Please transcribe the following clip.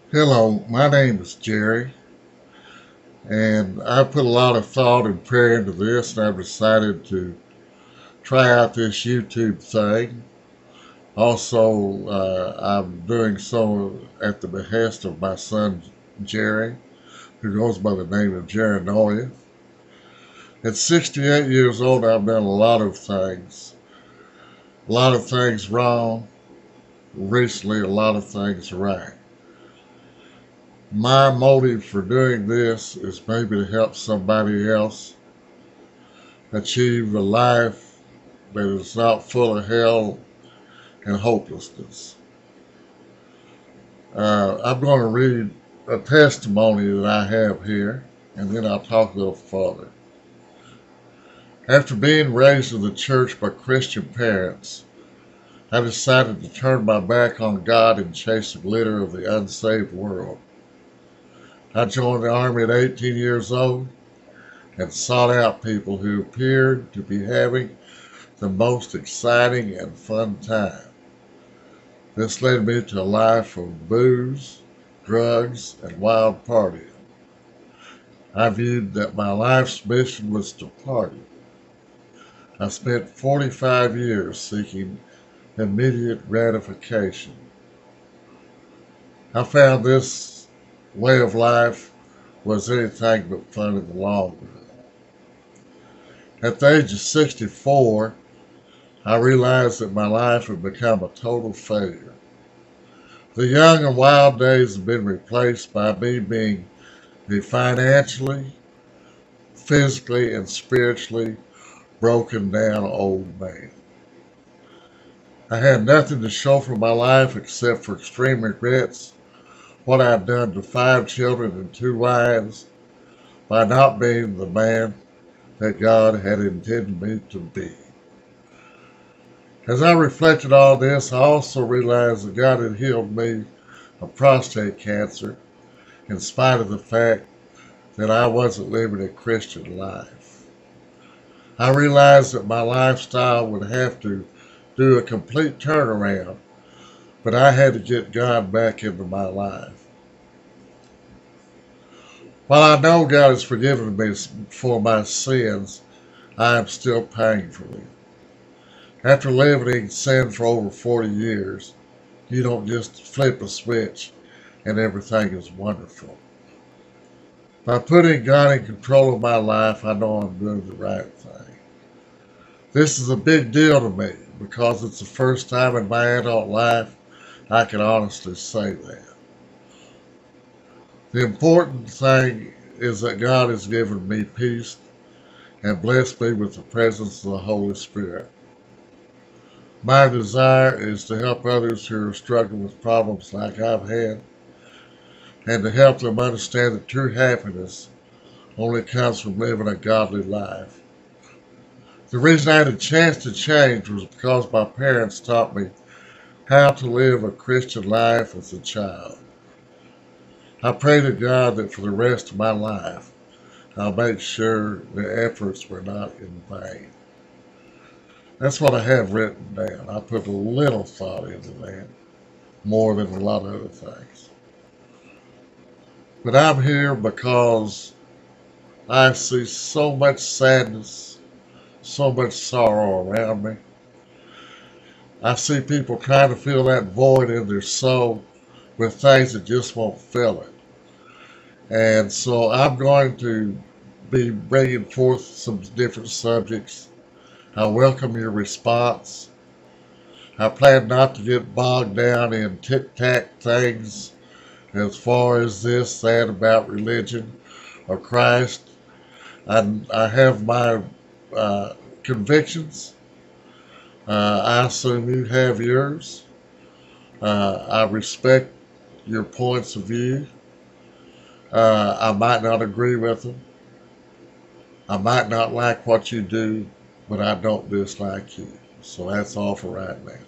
Hello, my name is Jerry, and I put a lot of thought and prayer into this, and I've decided to try out this YouTube thing. Also, I'm doing so at the behest of my son Jerry, who goes by the name of Jerinoia. At 68 years old, I've done a lot of things wrong. Recently, a lot of things right. My motive for doing this is maybe to help somebody else achieve a life that is not full of hell and hopelessness. I'm going to read a testimony that I have here, and then I'll talk a little further. After being raised in the church by Christian parents, I decided to turn my back on God and chase the glitter of the unsaved world. I joined the Army at 18 years old and sought out people who appeared to be having the most exciting and fun time. This led me to a life of booze, drugs, and wild partying. I viewed that my life's mission was to party. I spent 45 years seeking immediate gratification. I found this way of life was anything but fun in the long run. At the age of 64, I realized that my life had become a total failure. The young and wild days have been replaced by me being a financially, physically, and spiritually broken down old man. I had nothing to show for my life except for extreme regrets, what I had done to 5 children and 2 wives by not being the man that God had intended me to be. As I reflected on this, I also realized that God had healed me of prostate cancer in spite of the fact that I wasn't living a Christian life. I realized that my lifestyle would have to do a complete turnaround, but I had to get God back into my life. While I know God has forgiven me for my sins, I am still paying for them. After living in sin for over 40 years, you don't just flip a switch and everything is wonderful. By putting God in control of my life, I know I'm doing the right thing. This is a big deal to me because it's the first time in my adult life I can honestly say that. The important thing is that God has given me peace and blessed me with the presence of the Holy Spirit. My desire is to help others who are struggling with problems like I've had and to help them understand that true happiness only comes from living a godly life. The reason I had a chance to change was because my parents taught me how to live a Christian life as a child. I pray to God that for the rest of my life, I'll make sure the efforts were not in vain. That's what I have written down. I put a little thought into that, more than a lot of other things. But I'm here because I see so much sadness, so much sorrow around me. I see people trying to fill that void in their soul with things that just won't fill it. And so I'm going to be bringing forth some different subjects. I welcome your response. I plan not to get bogged down in tic-tac things as far as this, that about religion or Christ. I have my convictions. I assume you have yours. I respect your points of view. I might not agree with them. I might not like what you do, but I don't dislike you. So that's all for right now.